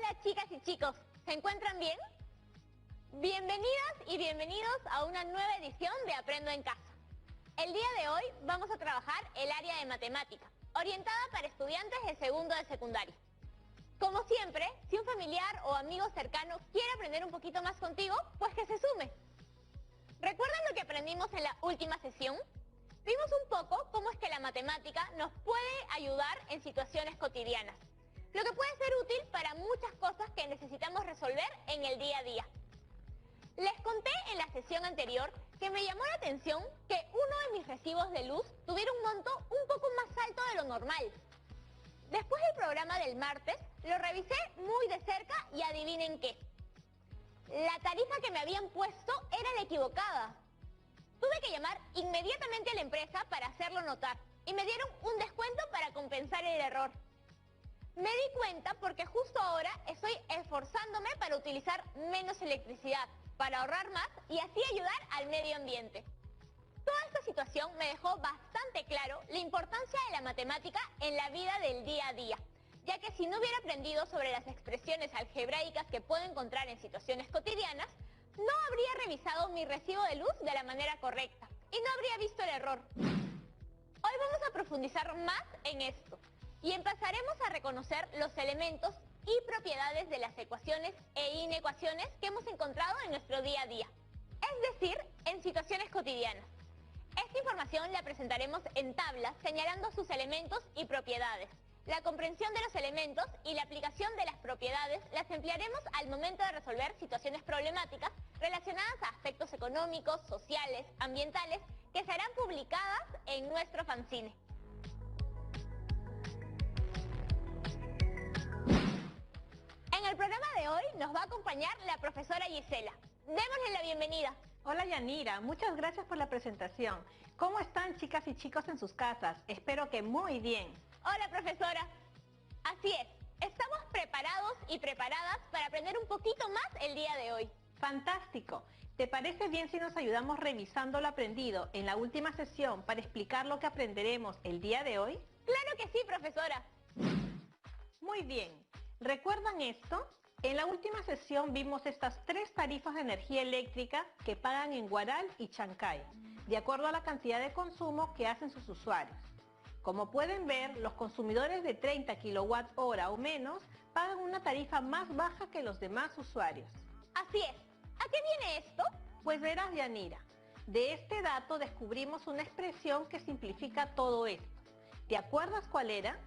Hola chicas y chicos, ¿se encuentran bien? Bienvenidas y bienvenidos a una nueva edición de Aprendo en Casa. El día de hoy vamos a trabajar el área de matemática, orientada para estudiantes de segundo de secundaria. Como siempre, si un familiar o amigo cercano quiere aprender un poquito más contigo, pues que se sume. ¿Recuerdan lo que aprendimos en la última sesión? Vimos un poco cómo es que la matemática nos puede ayudar en situaciones cotidianas, lo que puede ser útil para muchas cosas que necesitamos resolver en el día a día. Les conté en la sesión anterior que me llamó la atención que uno de mis recibos de luz tuviera un monto un poco más alto de lo normal. Después del programa del martes, lo revisé muy de cerca y adivinen qué. La tarifa que me habían puesto era la equivocada. Tuve que llamar inmediatamente a la empresa para hacerlo notar y me dieron un descuento para compensar el error. Me di cuenta porque justo ahora estoy esforzándome para utilizar menos electricidad, para ahorrar más y así ayudar al medio ambiente. Toda esta situación me dejó bastante claro la importancia de la matemática en la vida del día a día, ya que si no hubiera aprendido sobre las expresiones algebraicas que puedo encontrar en situaciones cotidianas, no habría revisado mi recibo de luz de la manera correcta y no habría visto el error. Hoy vamos a profundizar más en esto y empezaremos a reconocer los elementos y propiedades de las ecuaciones e inecuaciones que hemos encontrado en nuestro día a día, es decir, en situaciones cotidianas. Esta información la presentaremos en tablas señalando sus elementos y propiedades. La comprensión de los elementos y la aplicación de las propiedades las emplearemos al momento de resolver situaciones problemáticas relacionadas a aspectos económicos, sociales, ambientales, que serán publicadas en nuestro fanzine. En el programa de hoy nos va a acompañar la profesora Gisela. Démosle la bienvenida. Hola Yanira, muchas gracias por la presentación. ¿Cómo están chicas y chicos en sus casas? Espero que muy bien. Hola profesora. Así es, estamos preparados y preparadas para aprender un poquito más el día de hoy. Fantástico. ¿Te parece bien si nos ayudamos revisando lo aprendido en la última sesión para explicar lo que aprenderemos el día de hoy? Claro que sí, profesora. Muy bien. ¿Recuerdan esto? En la última sesión vimos estas tres tarifas de energía eléctrica que pagan en Guaral y Chancay, de acuerdo a la cantidad de consumo que hacen sus usuarios. Como pueden ver, los consumidores de 30 kWh o menos pagan una tarifa más baja que los demás usuarios. Así es. ¿A qué viene esto? Pues verás, Yanira, de este dato descubrimos una expresión que simplifica todo esto. ¿Te acuerdas cuál era?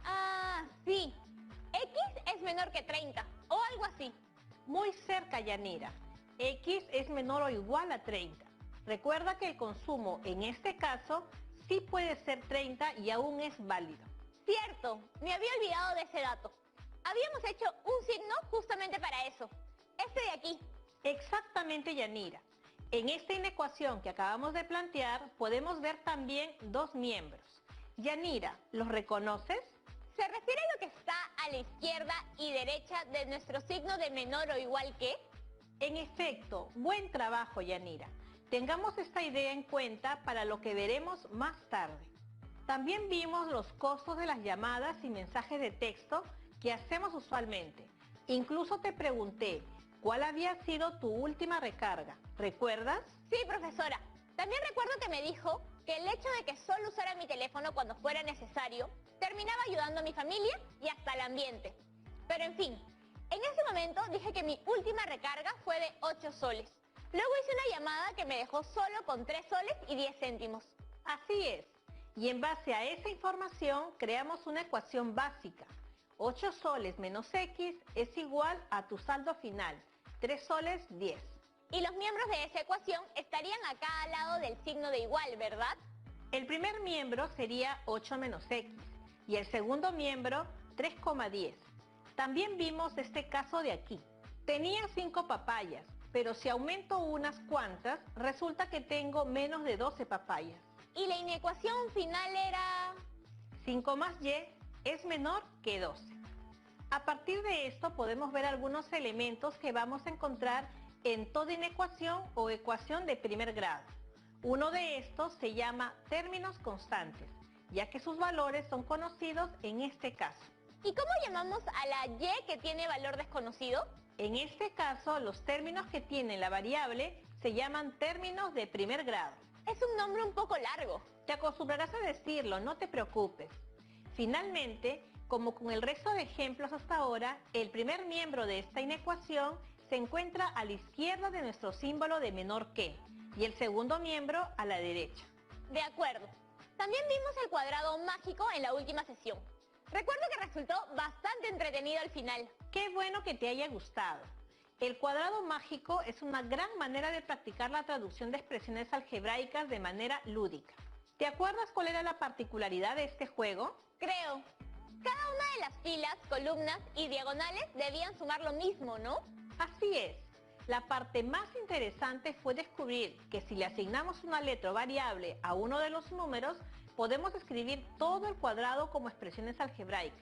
Ah, sí. X es menor que 30, o algo así. Muy cerca, Yanira. X es menor o igual a 30. Recuerda que el consumo en este caso sí puede ser 30 y aún es válido. Cierto, me había olvidado de ese dato. Habíamos hecho un signo justamente para eso. Este de aquí. Exactamente, Yanira. En esta inecuación que acabamos de plantear podemos ver también dos miembros. Yanira, ¿los reconoces? ¿Se refiere a lo que está a la izquierda y derecha de nuestro signo de menor o igual que? En efecto, buen trabajo, Yanira. Tengamos esta idea en cuenta para lo que veremos más tarde. También vimos los costos de las llamadas y mensajes de texto que hacemos usualmente. Incluso te pregunté, ¿cuál había sido tu última recarga? ¿Recuerdas? Sí, profesora. También recuerdo que me dijo que el hecho de que solo usara mi teléfono cuando fuera necesario terminaba ayudando a mi familia y hasta al ambiente. Pero en fin, en ese momento dije que mi última recarga fue de 8 soles. Luego hice una llamada que me dejó solo con 3 soles y 10 céntimos. Así es. Y en base a esa información creamos una ecuación básica. 8 soles menos X es igual a tu saldo final, 3 soles 10. Y los miembros de esa ecuación estarían acá al lado del signo de igual, ¿verdad? El primer miembro sería 8 menos X y el segundo miembro 3,10. También vimos este caso de aquí. Tenía 5 papayas, pero si aumento unas cuantas, resulta que tengo menos de 12 papayas. Y la inecuación final era... 5 más Y es menor que 12. A partir de esto podemos ver algunos elementos que vamos a encontrar en toda inecuación o ecuación de primer grado. Uno de estos se llama términos constantes, ya que sus valores son conocidos en este caso. ¿Y cómo llamamos a la y que tiene valor desconocido? En este caso, los términos que tiene la variable se llaman términos de primer grado. Es un nombre un poco largo. Te acostumbrarás a decirlo, no te preocupes. Finalmente, como con el resto de ejemplos hasta ahora, el primer miembro de esta inecuación se encuentra a la izquierda de nuestro símbolo de menor que, y el segundo miembro a la derecha. De acuerdo. También vimos el cuadrado mágico en la última sesión. Recuerdo que resultó bastante entretenido al final. Qué bueno que te haya gustado. El cuadrado mágico es una gran manera de practicar la traducción de expresiones algebraicas de manera lúdica. ¿Te acuerdas cuál era la particularidad de este juego? Creo. Cada una de las filas, columnas y diagonales debían sumar lo mismo, ¿no? Así es. La parte más interesante fue descubrir que si le asignamos una letra o variable a uno de los números, podemos escribir todo el cuadrado como expresiones algebraicas.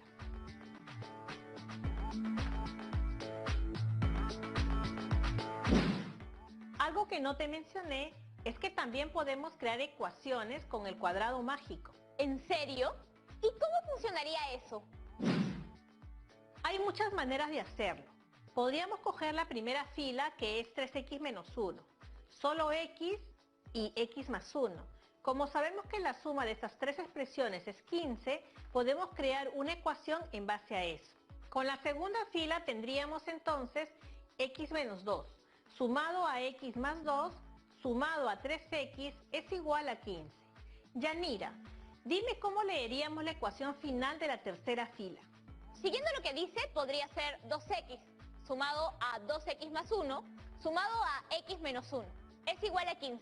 Algo que no te mencioné es que también podemos crear ecuaciones con el cuadrado mágico. ¿En serio? ¿Y cómo funcionaría eso? Hay muchas maneras de hacerlo. Podríamos coger la primera fila, que es 3x menos 1, solo x y x más 1. Como sabemos que la suma de estas tres expresiones es 15, podemos crear una ecuación en base a eso. Con la segunda fila tendríamos entonces x menos 2, sumado a x más 2, sumado a 3x es igual a 15. Yanira, dime cómo leeríamos la ecuación final de la tercera fila. Siguiendo lo que dice, podría ser 2x, sumado a 2x más 1, sumado a x menos 1. Es igual a 15.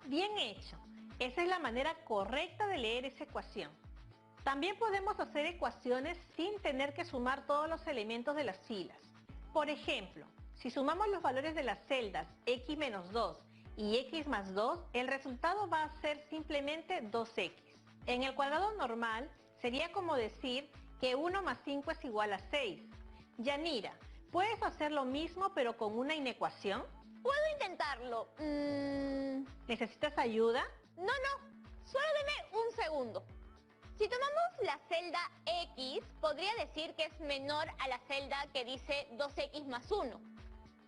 Bien hecho. Esa es la manera correcta de leer esa ecuación. También podemos hacer ecuaciones sin tener que sumar todos los elementos de las filas. Por ejemplo, si sumamos los valores de las celdas x menos 2 y x más 2, el resultado va a ser simplemente 2x. En el cuadrado normal, sería como decir que 1 más 5 es igual a 6. Yanira, ¿puedes hacer lo mismo pero con una inecuación? ¿Puedo intentarlo? ¿Necesitas ayuda? No, solo deme un segundo. Si tomamos la celda X, podría decir que es menor a la celda que dice 2x más 1,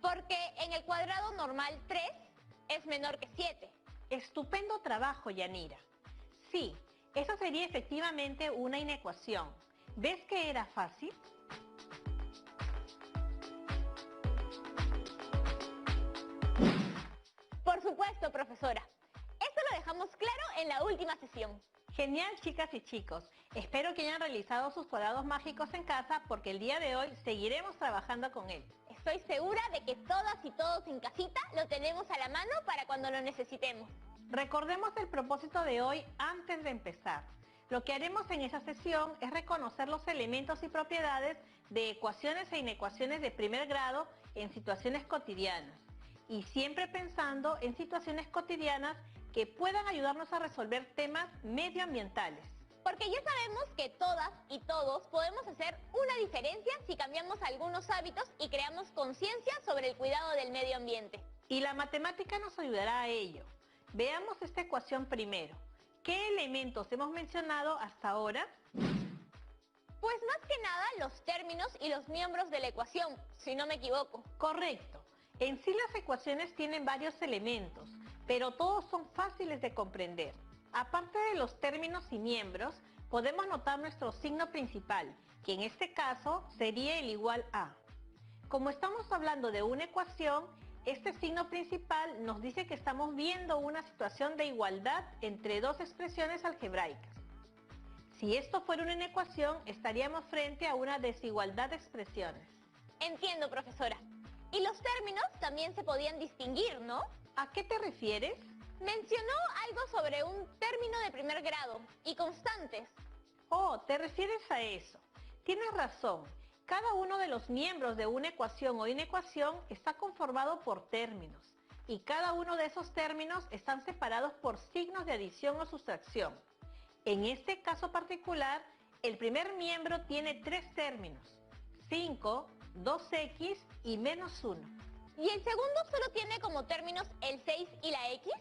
porque en el cuadrado normal 3 es menor que 7. Estupendo trabajo, Yanira. Sí, esa sería efectivamente una inecuación. ¿Ves que era fácil? Por supuesto, profesora. Esto lo dejamos claro en la última sesión. Genial, chicas y chicos. Espero que hayan realizado sus cuadrados mágicos en casa porque el día de hoy seguiremos trabajando con él. Estoy segura de que todas y todos en casita lo tenemos a la mano para cuando lo necesitemos. Recordemos el propósito de hoy antes de empezar. Lo que haremos en esa sesión es reconocer los elementos y propiedades de ecuaciones e inecuaciones de primer grado en situaciones cotidianas. Y siempre pensando en situaciones cotidianas que puedan ayudarnos a resolver temas medioambientales. Porque ya sabemos que todas y todos podemos hacer una diferencia si cambiamos algunos hábitos y creamos conciencia sobre el cuidado del medio ambiente. Y la matemática nos ayudará a ello. Veamos esta ecuación primero. ¿Qué elementos hemos mencionado hasta ahora? Pues más que nada los términos y los miembros de la ecuación, si no me equivoco. Correcto. En sí las ecuaciones tienen varios elementos, pero todos son fáciles de comprender. Aparte de los términos y miembros, podemos notar nuestro signo principal, que en este caso sería el igual a. Como estamos hablando de una ecuación, este signo principal nos dice que estamos viendo una situación de igualdad entre dos expresiones algebraicas. Si esto fuera una inecuación, estaríamos frente a una desigualdad de expresiones. Entiendo, profesora. Y los términos también se podían distinguir, ¿no? ¿A qué te refieres? Mencionó algo sobre un término de primer grado y constantes. Oh, ¿te refieres a eso? Tienes razón. Cada uno de los miembros de una ecuación o inecuación está conformado por términos. Y cada uno de esos términos están separados por signos de adición o sustracción. En este caso particular, el primer miembro tiene tres términos: 5, 2x y menos 1. ¿Y el segundo solo tiene como términos el 6 y la x?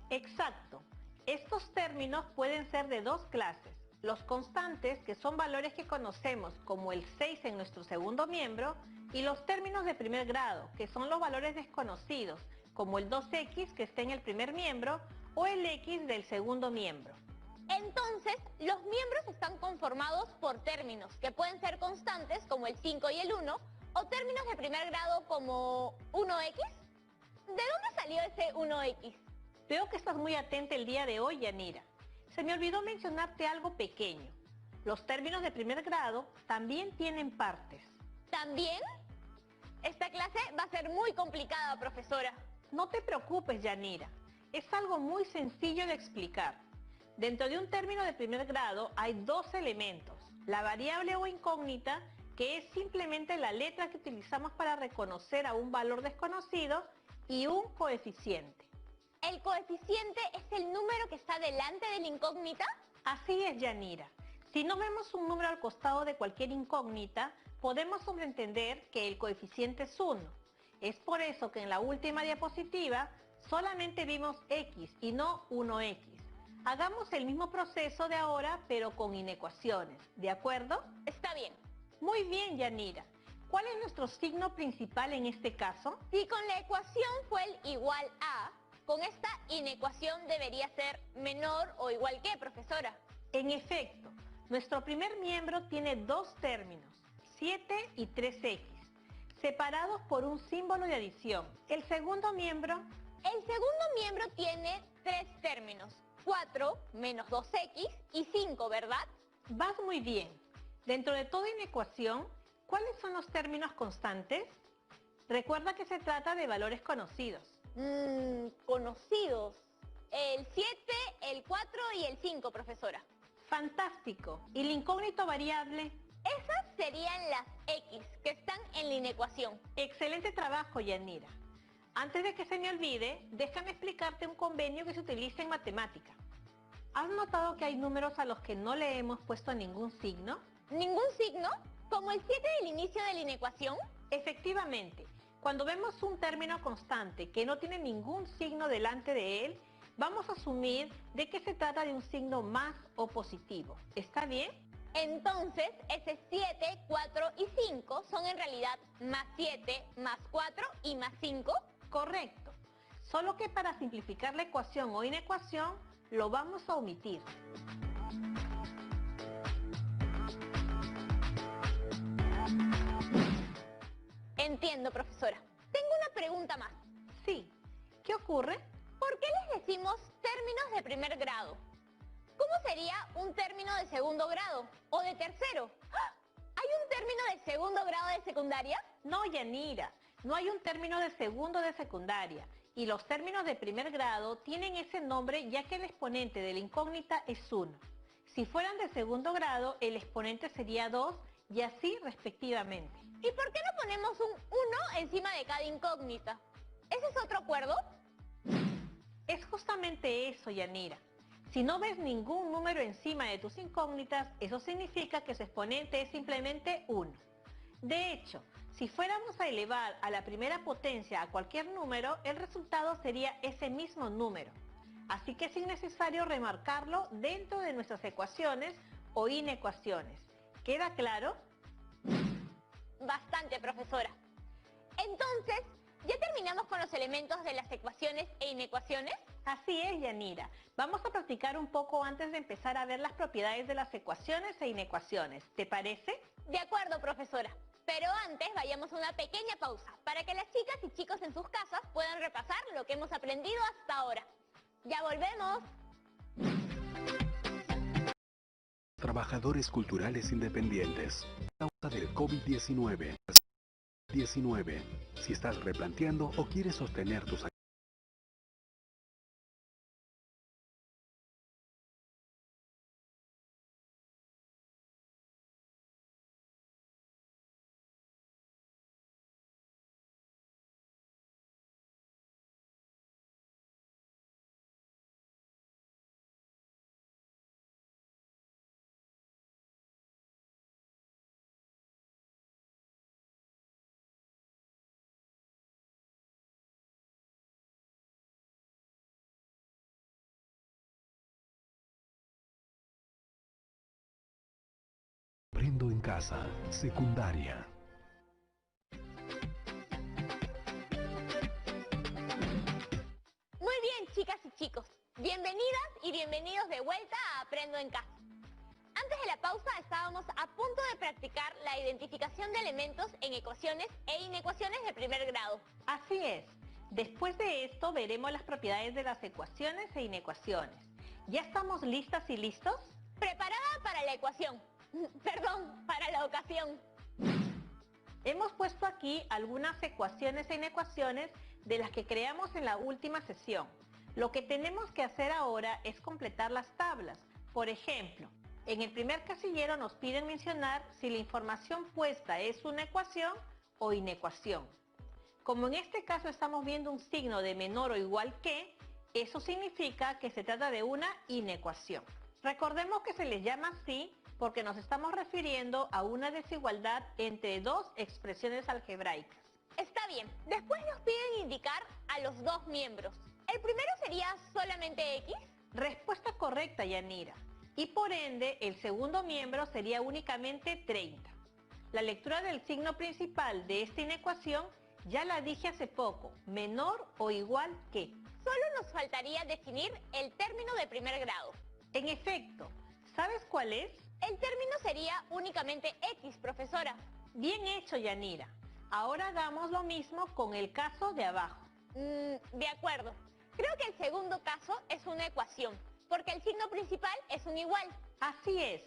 Exacto. Estos términos pueden ser de dos clases, los constantes, que son valores que conocemos como el 6 en nuestro segundo miembro, y los términos de primer grado, que son los valores desconocidos, como el 2x que está en el primer miembro o el x del segundo miembro. Entonces, los miembros están conformados por términos que pueden ser constantes como el 5 y el 1 o términos de primer grado como 1x. ¿De dónde salió ese 1x? Veo que estás muy atenta el día de hoy, Yanira. Se me olvidó mencionarte algo pequeño. Los términos de primer grado también tienen partes. ¿También? Esta clase va a ser muy complicada, profesora. No te preocupes, Yanira. Es algo muy sencillo de explicar. Dentro de un término de primer grado hay dos elementos. La variable o incógnita, que es simplemente la letra que utilizamos para reconocer a un valor desconocido, y un coeficiente. ¿El coeficiente es el número que está delante de la incógnita? Así es, Yanira. Si no vemos un número al costado de cualquier incógnita, podemos sobreentender que el coeficiente es 1. Es por eso que en la última diapositiva solamente vimos x y no 1x. Hagamos el mismo proceso de ahora, pero con inecuaciones, ¿de acuerdo? Está bien. Muy bien, Yanira. ¿Cuál es nuestro signo principal en este caso? Si con la ecuación fue el igual a, con esta inecuación debería ser menor o igual que, profesora. En efecto, nuestro primer miembro tiene dos términos, 7 y 3x, separados por un símbolo de adición. El segundo miembro Tiene tres términos, 4 menos 2x y 5, ¿verdad? Vas muy bien. Dentro de toda inecuación, ¿cuáles son los términos constantes? Recuerda que se trata de valores conocidos. Conocidos. El 7, el 4 y el 5, profesora. Fantástico. ¿Y la incógnito variable? Esas serían las x que están en la inecuación. Excelente trabajo, Yanira. Antes de que se me olvide, déjame explicarte un convenio que se utiliza en matemática. ¿Has notado que hay números a los que no le hemos puesto ningún signo? ¿Ningún signo? ¿Como el 7 del inicio de la inecuación? Efectivamente, cuando vemos un término constante que no tiene ningún signo delante de él, vamos a asumir de que se trata de un signo más o positivo. ¿Está bien? Entonces, ese 7, 4 y 5 son en realidad más 7, más 4 y más 5. Correcto. Solo que para simplificar la ecuación o inecuación, lo vamos a omitir. Entiendo, profesora. Tengo una pregunta más. Sí. ¿Qué ocurre? ¿Por qué les decimos términos de primer grado? ¿Cómo sería un término de segundo grado o de tercero? ¡Ah! ¿Hay un término de segundo grado de secundaria? No, Yanira, no hay un término de segundo de secundaria. Y los términos de primer grado tienen ese nombre ya que el exponente de la incógnita es 1. Si fueran de segundo grado, el exponente sería 2 y así respectivamente. ¿Y por qué no ponemos un 1 encima de cada incógnita? ¿Ese es otro acuerdo? Es justamente eso, Yanira. Si no ves ningún número encima de tus incógnitas, eso significa que su exponente es simplemente 1. De hecho, si fuéramos a elevar a la primera potencia a cualquier número, el resultado sería ese mismo número. Así que es innecesario remarcarlo dentro de nuestras ecuaciones o inecuaciones. ¿Queda claro? Bastante, profesora. Entonces, ¿ya terminamos con los elementos de las ecuaciones e inecuaciones? Así es, Yanira. Vamos a practicar un poco antes de empezar a ver las propiedades de las ecuaciones e inecuaciones. ¿Te parece? De acuerdo, profesora. Pero antes vayamos a una pequeña pausa para que las chicas y chicos en sus casas puedan repasar lo que hemos aprendido hasta ahora. ¡Ya volvemos! Trabajadores culturales independientes. Causa del COVID-19. Si estás replanteando o quieres sostener tus Aprendo en casa, secundaria. Muy bien, chicas y chicos. Bienvenidas y bienvenidos de vuelta a Aprendo en Casa. Antes de la pausa estábamos a punto de practicar la identificación de elementos en ecuaciones e inecuaciones de primer grado. Así es. Después de esto veremos las propiedades de las ecuaciones e inecuaciones. ¿Ya estamos listas y listos? Preparada para la ecuación. Perdón, para la ocasión. Hemos puesto aquí algunas ecuaciones e inecuaciones de las que creamos en la última sesión. Lo que tenemos que hacer ahora es completar las tablas. Por ejemplo, en el primer casillero nos piden mencionar si la información puesta es una ecuación o inecuación. Como en este caso estamos viendo un signo de menor o igual que, eso significa que se trata de una inecuación. Recordemos que se les llama así porque nos estamos refiriendo a una desigualdad entre dos expresiones algebraicas. Está bien. Después nos piden indicar a los dos miembros. ¿El primero sería solamente X? Respuesta correcta, Yanira. Y por ende, el segundo miembro sería únicamente 30. La lectura del signo principal de esta inecuación ya la dije hace poco, menor o igual que. Solo nos faltaría definir el término de primer grado. En efecto, ¿sabes cuál es? El término sería únicamente X, profesora. Bien hecho, Yanira. Ahora hagamos lo mismo con el caso de abajo. De acuerdo. Creo que el segundo caso es una ecuación, porque el signo principal es un igual. Así es,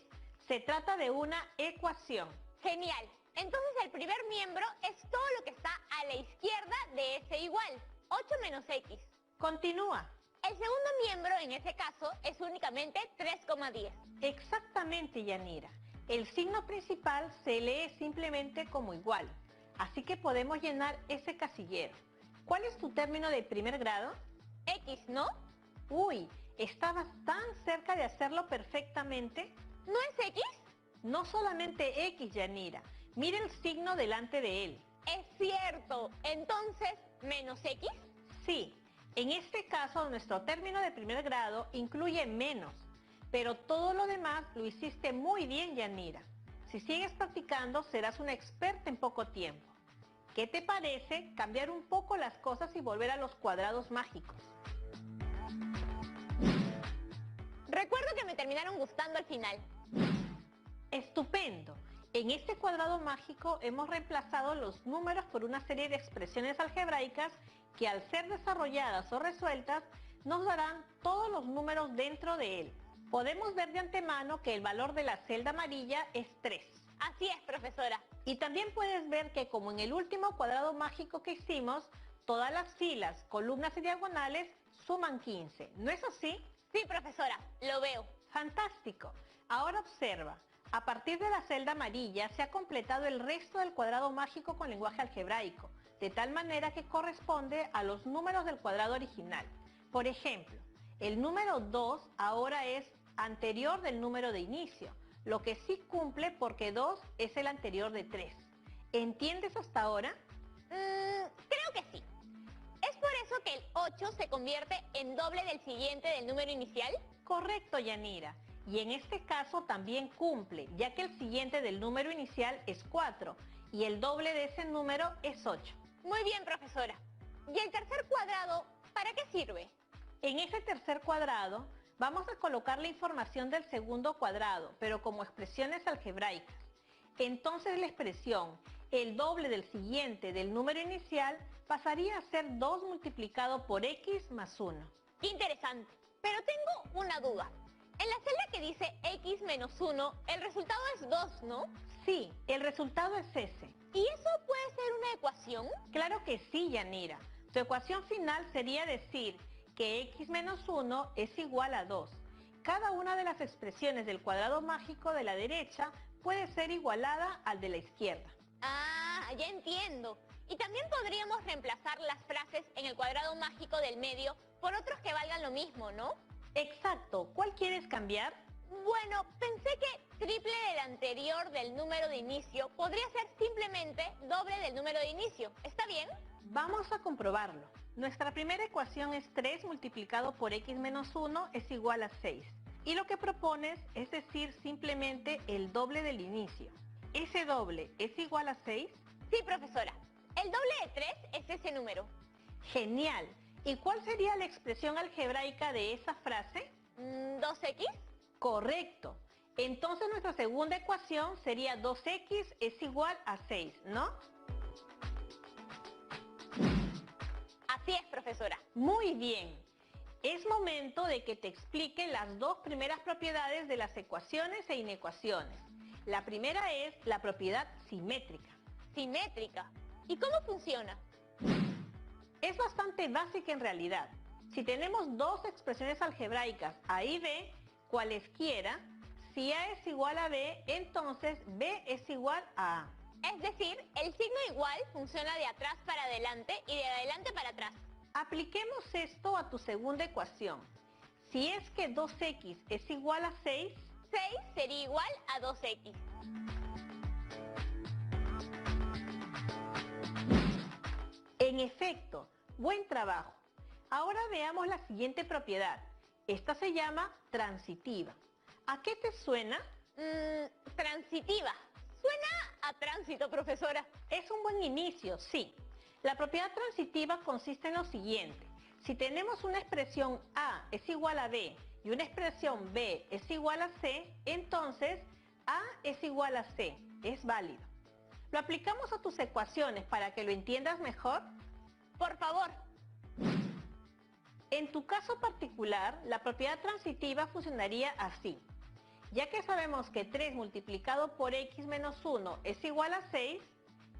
se trata de una ecuación. Genial. Entonces el primer miembro es todo lo que está a la izquierda de ese igual, 8 menos X. Continúa. El segundo miembro en ese caso es únicamente 3,10. Exactamente, Yanira. El signo principal se lee simplemente como igual, así que podemos llenar ese casillero. ¿Cuál es tu término de primer grado? X, ¿no? Uy, estabas tan cerca de hacerlo perfectamente. ¿No es X? No solamente X, Yanira. Mira el signo delante de él. Es cierto. Entonces, ¿menos X? Sí. En este caso, nuestro término de primer grado incluye menos, pero todo lo demás lo hiciste muy bien, Yanira. Si sigues practicando, serás una experta en poco tiempo. ¿Qué te parece cambiar un poco las cosas y volver a los cuadrados mágicos? Recuerdo que me terminaron gustando al final. Estupendo. En este cuadrado mágico hemos reemplazado los números por una serie de expresiones algebraicas que al ser desarrolladas o resueltas nos darán todos los números dentro de él. Podemos ver de antemano que el valor de la celda amarilla es 3. Así es, profesora. Y también puedes ver que como en el último cuadrado mágico que hicimos, todas las filas, columnas y diagonales suman 15. ¿No es así? Sí, profesora, lo veo. Fantástico. Ahora observa. A partir de la celda amarilla se ha completado el resto del cuadrado mágico con lenguaje algebraico, de tal manera que corresponde a los números del cuadrado original. Por ejemplo, el número 2 ahora es anterior del número de inicio, lo que sí cumple porque 2 es el anterior de 3. ¿Entiendes hasta ahora? Creo que sí. ¿Es por eso que el 8 se convierte en doble del siguiente del número inicial? Correcto, Yanira. Y en este caso también cumple, ya que el siguiente del número inicial es 4 y el doble de ese número es 8. Muy bien, profesora. ¿Y el tercer cuadrado para qué sirve? En ese tercer cuadrado vamos a colocar la información del segundo cuadrado, pero como expresiones algebraicas. Entonces la expresión el doble del siguiente del número inicial pasaría a ser 2 multiplicado por x más 1. Qué interesante. Pero tengo una duda. En la celda que dice x menos 1, el resultado es 2, ¿no? Sí, el resultado es ese. ¿Y eso puede ser una ecuación? Claro que sí, Yanira. Tu ecuación final sería decir que x menos 1 es igual a 2. Cada una de las expresiones del cuadrado mágico de la derecha puede ser igualada al de la izquierda. Ah, ya entiendo. Y también podríamos reemplazar las frases en el cuadrado mágico del medio por otros que valgan lo mismo, ¿no? Exacto. ¿Cuál quieres cambiar? Bueno, pensé que triple del anterior del número de inicio podría ser simplemente doble del número de inicio. ¿Está bien? Vamos a comprobarlo. Nuestra primera ecuación es 3 multiplicado por x menos 1 es igual a 6. Y lo que propones es decir simplemente el doble del inicio. ¿Ese doble es igual a 6? Sí, profesora. El doble de 3 es ese número. Genial. ¿Y cuál sería la expresión algebraica de esa frase? ¿2x? Correcto. Entonces nuestra segunda ecuación sería 2x es igual a 6, ¿no? Así es, profesora. Muy bien. Es momento de que te explique las dos primeras propiedades de las ecuaciones e inecuaciones. La primera es la propiedad simétrica. Simétrica. ¿Y cómo funciona? Es bastante básica en realidad. Si tenemos dos expresiones algebraicas A y B, cualesquiera, si A es igual a B, entonces B es igual a A. Es decir, el signo igual funciona de atrás para adelante y de adelante para atrás. Apliquemos esto a tu segunda ecuación. Si es que 2x es igual a 6, 6 sería igual a 2x. En efecto, buen trabajo. Ahora veamos la siguiente propiedad. Esta se llama transitiva. ¿A qué te suena? Transitiva. Suena a tránsito, profesora. Es un buen inicio, sí. La propiedad transitiva consiste en lo siguiente. Si tenemos una expresión A es igual a B y una expresión B es igual a C, entonces A es igual a C. Es válido. ¿Lo aplicamos a tus ecuaciones para que lo entiendas mejor? Por favor. En tu caso particular, la propiedad transitiva funcionaría así. Ya que sabemos que 3 multiplicado por x menos 1 es igual a 6,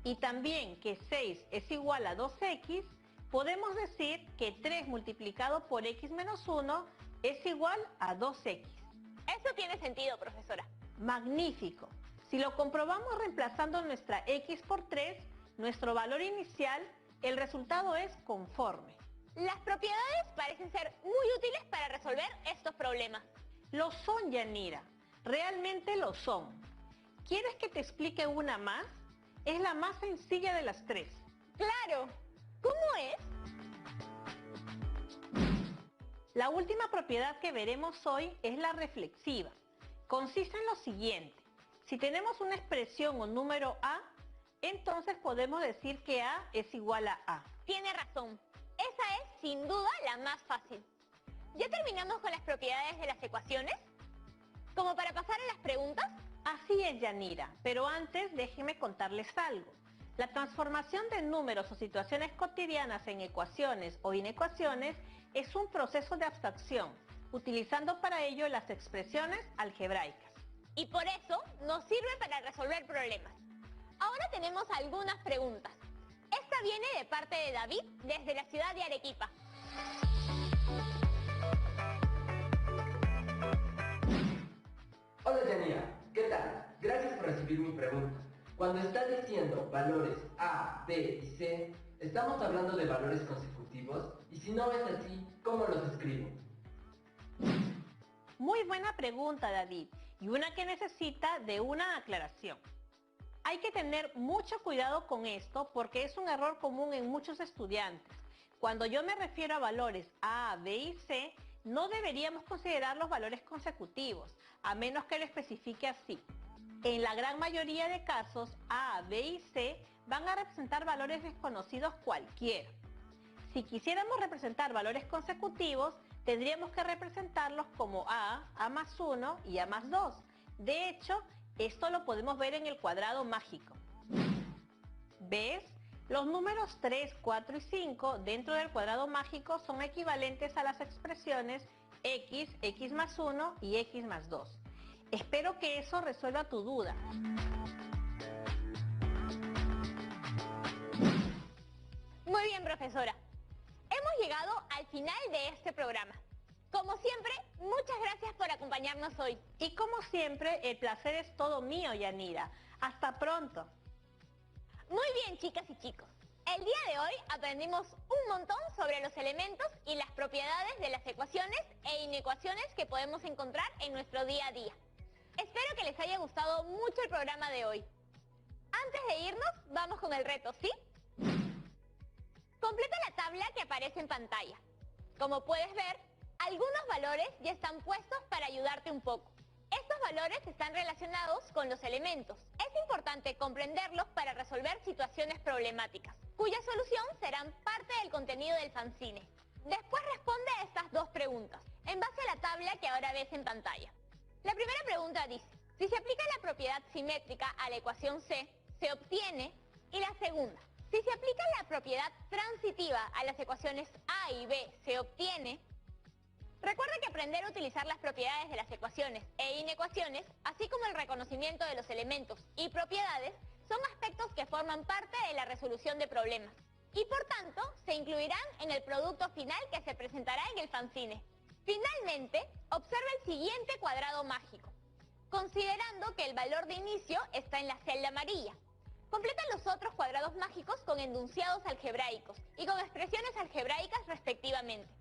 y también que 6 es igual a 2x, podemos decir que 3 multiplicado por x menos 1 es igual a 2x. Eso tiene sentido, profesora. Magnífico. Si lo comprobamos reemplazando nuestra x por 3, nuestro valor inicial, el resultado es conforme. Las propiedades parecen ser muy útiles para resolver estos problemas. Lo son, Yanira. Realmente lo son. ¿Quieres que te explique una más? Es la más sencilla de las tres. ¡Claro! ¿Cómo es? La última propiedad que veremos hoy es la reflexiva. Consiste en lo siguiente. Si tenemos una expresión o número A, entonces podemos decir que A es igual a A. Tiene razón. Esa es, sin duda, la más fácil. ¿Ya terminamos con las propiedades de las ecuaciones? ¿Como para pasar a las preguntas? Así es, Yanira, pero antes déjenme contarles algo. La transformación de números o situaciones cotidianas en ecuaciones o inecuaciones es un proceso de abstracción, utilizando para ello las expresiones algebraicas. Y por eso nos sirve para resolver problemas. Ahora tenemos algunas preguntas. Esta viene de parte de David desde la ciudad de Arequipa. Hola Yanira, ¿qué tal? Gracias por recibir mi pregunta. Cuando estás diciendo valores A, B y C, estamos hablando de valores consecutivos y si no es así, ¿cómo los escribo? Muy buena pregunta, David, y una que necesita de una aclaración. Hay que tener mucho cuidado con esto porque es un error común en muchos estudiantes. Cuando yo me refiero a valores A, B y C, no deberíamos considerar los valores consecutivos, a menos que lo especifique así. En la gran mayoría de casos, A, B y C van a representar valores desconocidos cualquiera. Si quisiéramos representar valores consecutivos, tendríamos que representarlos como A, A más 1 y A más 2. De hecho, esto lo podemos ver en el cuadrado mágico. ¿Ves? Los números 3, 4 y 5 dentro del cuadrado mágico son equivalentes a las expresiones x, x más 1 y x más 2. Espero que eso resuelva tu duda. Muy bien, profesora. Hemos llegado al final de este programa. Como siempre, muchas gracias por acompañarnos hoy. Y como siempre, el placer es todo mío, Yanira. Hasta pronto. Muy bien, chicas y chicos. El día de hoy aprendimos un montón sobre los elementos y las propiedades de las ecuaciones e inecuaciones que podemos encontrar en nuestro día a día. Espero que les haya gustado mucho el programa de hoy. Antes de irnos, vamos con el reto, ¿sí? Completa la tabla que aparece en pantalla. Como puedes ver, Algunos valores ya están puestos para ayudarte un poco. Estos valores están relacionados con los elementos. Es importante comprenderlos para resolver situaciones problemáticas, cuya solución serán parte del contenido del fanzine. Después responde a estas dos preguntas, en base a la tabla que ahora ves en pantalla. La primera pregunta dice, si se aplica la propiedad simétrica a la ecuación C, se obtiene, y la segunda, si se aplica la propiedad transitiva a las ecuaciones A y B, se obtiene. Recuerda que aprender a utilizar las propiedades de las ecuaciones e inecuaciones, así como el reconocimiento de los elementos y propiedades, son aspectos que forman parte de la resolución de problemas y por tanto se incluirán en el producto final que se presentará en el fanzine. Finalmente, observa el siguiente cuadrado mágico, considerando que el valor de inicio está en la celda amarilla. Completa los otros cuadrados mágicos con enunciados algebraicos y con expresiones algebraicas respectivamente.